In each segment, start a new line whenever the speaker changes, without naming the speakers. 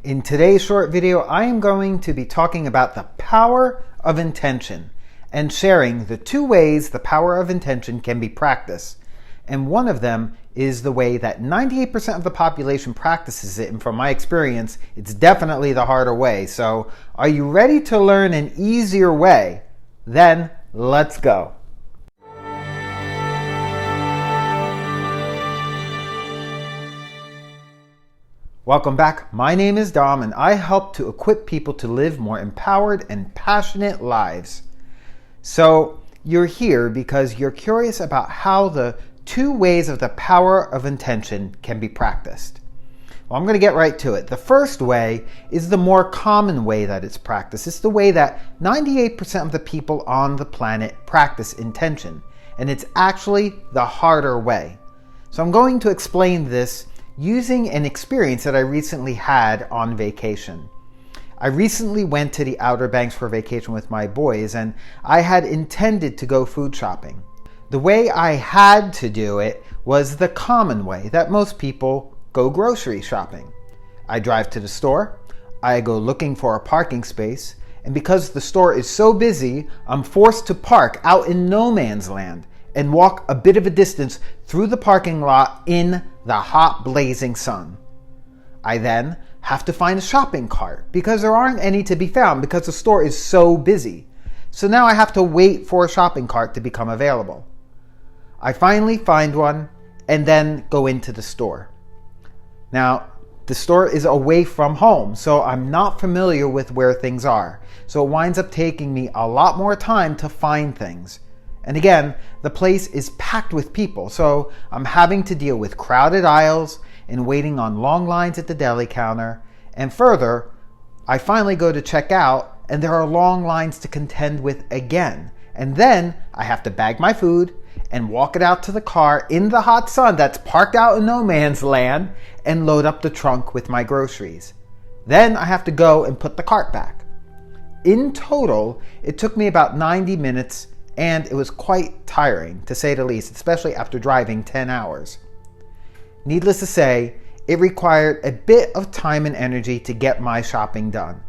In today's short video, I am going to be talking about the power of intention and sharing the two ways the power of intention can be practiced. And one of them is the way that 98% of the population practices it. And from my experience, it's definitely the harder way. So are you ready to learn an easier way? Then let's go. Welcome back. My name is Dom, and I help to equip people to live more empowered and passionate lives. So you're here because you're curious about how the two ways of the power of intention can be practiced. Well, I'm going to get right to it. The first way is the more common way that it's practiced. It's the way that 98% of the people on the planet practice intention, and it's actually the harder way. So I'm going to explain this using an experience that I recently had on vacation. I recently went to the Outer Banks for vacation with my boys, and I had intended to go food shopping. The way I had to do it was the common way that most people go grocery shopping. I drive to the store, I go looking for a parking space, and because the store is so busy, I'm forced to park out in no man's land and walk a bit of a distance through the parking lot in the hot blazing sun. I then have to find a shopping cart because there aren't any to be found because the store is so busy. So now I have to wait for a shopping cart to become available. I finally find one and then go into the store. Now, the store is away from home, so I'm not familiar with where things are. So it winds up taking me a lot more time to find things. And again, the place is packed with people, so I'm having to deal with crowded aisles and waiting on long lines at the deli counter. And further, I finally go to check out, and there are long lines to contend with again. And then I have to bag my food and walk it out to the car in the hot sun that's parked out in no man's land and load up the trunk with my groceries. Then I have to go and put the cart back. In total, it took me about 90 minutes, and it was quite tiring, to say the least, especially after driving 10 hours. Needless to say, it required a bit of time and energy to get my shopping done.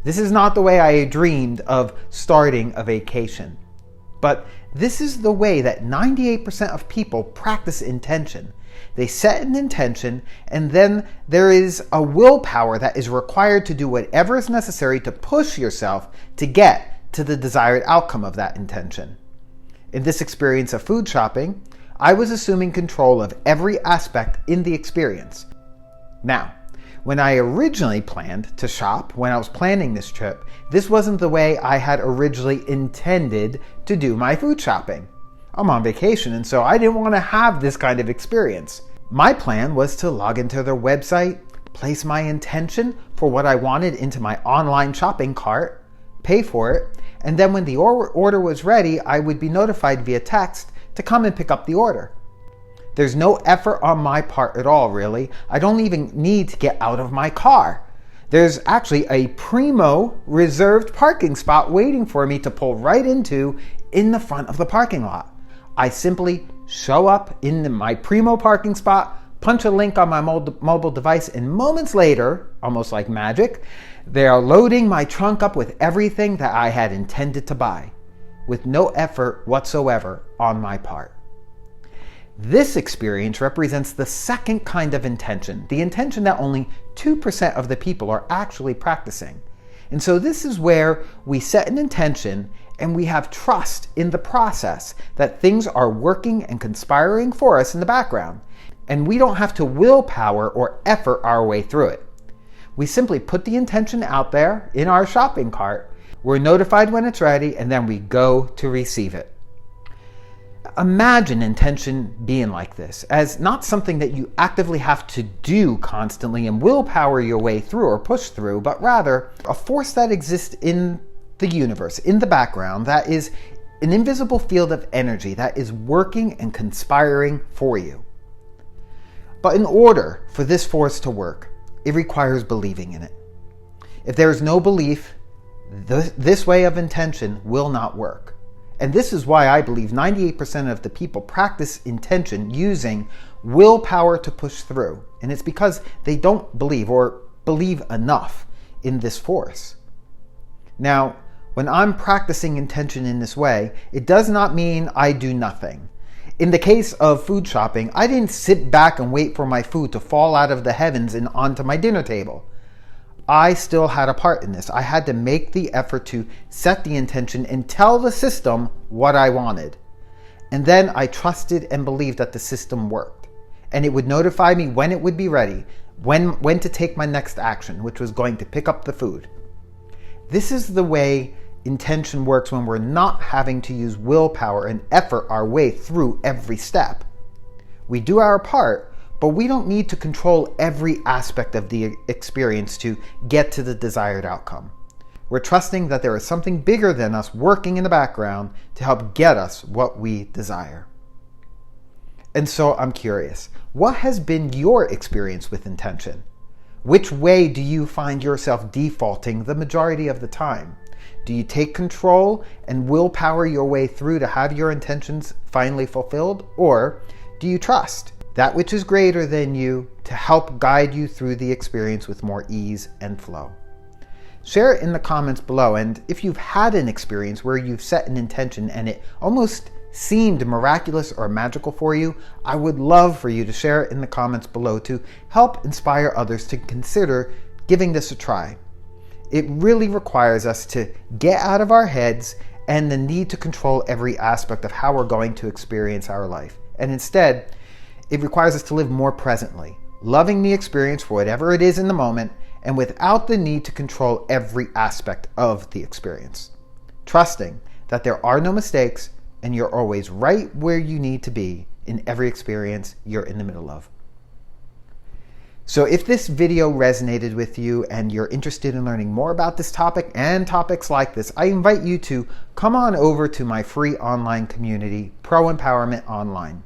This is not the way I had dreamed of starting a vacation. But this is the way that 98% of people practice intention. They set an intention, and then there is a willpower that is required to do whatever is necessary to push yourself to get to the desired outcome of that intention. In this experience of food shopping, I was assuming control of every aspect in the experience. Now, when I originally planned to shop, when I was planning this trip, this wasn't the way I had originally intended to do my food shopping. I'm on vacation, and so I didn't want to have this kind of experience. My plan was to log into their website, place my intention for what I wanted into my online shopping cart, pay for it, and then when the order was ready, I would be notified via text to come and pick up the order. There's no effort on my part at all, really. I don't even need to get out of my car. There's actually a primo reserved parking spot waiting for me to pull right into in the front of the parking lot. I simply show up in my primo parking spot, punch a link on my mobile device, and moments later, almost like magic, they are loading my trunk up with everything that I had intended to buy, with no effort whatsoever on my part. This experience represents the second kind of intention, the intention that only 2% of the people are actually practicing. And so this is where we set an intention and we have trust in the process that things are working and conspiring for us in the background. And we don't have to willpower or effort our way through it. We simply put the intention out there in our shopping cart, we're notified when it's ready, and then we go to receive it. Imagine intention being like this, as not something that you actively have to do constantly and willpower your way through or push through, but rather a force that exists in the universe, in the background, that is an invisible field of energy that is working and conspiring for you. But in order for this force to work, it requires believing in it. If there is no belief, this way of intention will not work. And this is why I believe 98% of the people practice intention using willpower to push through. And it's because they don't believe, or believe enough in this force. Now, when I'm practicing intention in this way, it does not mean I do nothing. In the case of food shopping, I didn't sit back and wait for my food to fall out of the heavens and onto my dinner table. I still had a part in this. I had to make the effort to set the intention and tell the system what I wanted. And then I trusted and believed that the system worked. And it would notify me when it would be ready, when to take my next action, which was going to pick up the food. This is the way intention works when we're not having to use willpower and effort our way through every step. We do our part, but we don't need to control every aspect of the experience to get to the desired outcome. We're trusting that there is something bigger than us working in the background to help get us what we desire. And so I'm curious, what has been your experience with intention? Which way do you find yourself defaulting the majority of the time? Do you take control and willpower your way through to have your intentions finally fulfilled? Or do you trust that which is greater than you to help guide you through the experience with more ease and flow? Share it in the comments below, and if you've had an experience where you've set an intention and it almost seemed miraculous or magical for you, I would love for you to share it in the comments below to help inspire others to consider giving this a try. It really requires us to get out of our heads and the need to control every aspect of how we're going to experience our life. And instead, it requires us to live more presently, loving the experience for whatever it is in the moment, and without the need to control every aspect of the experience. Trusting that there are no mistakes and you're always right where you need to be in every experience you're in the middle of. So if this video resonated with you and you're interested in learning more about this topic and topics like this, I invite you to come on over to my free online community, Pro Empowerment Online.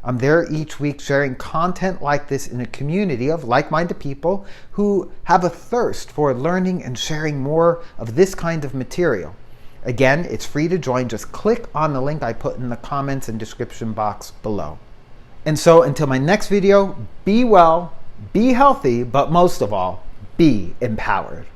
I'm there each week sharing content like this in a community of like-minded people who have a thirst for learning and sharing more of this kind of material. Again, it's free to join. Just click on the link I put in the comments and description box below. And so until my next video, be well, be healthy, but most of all, be empowered.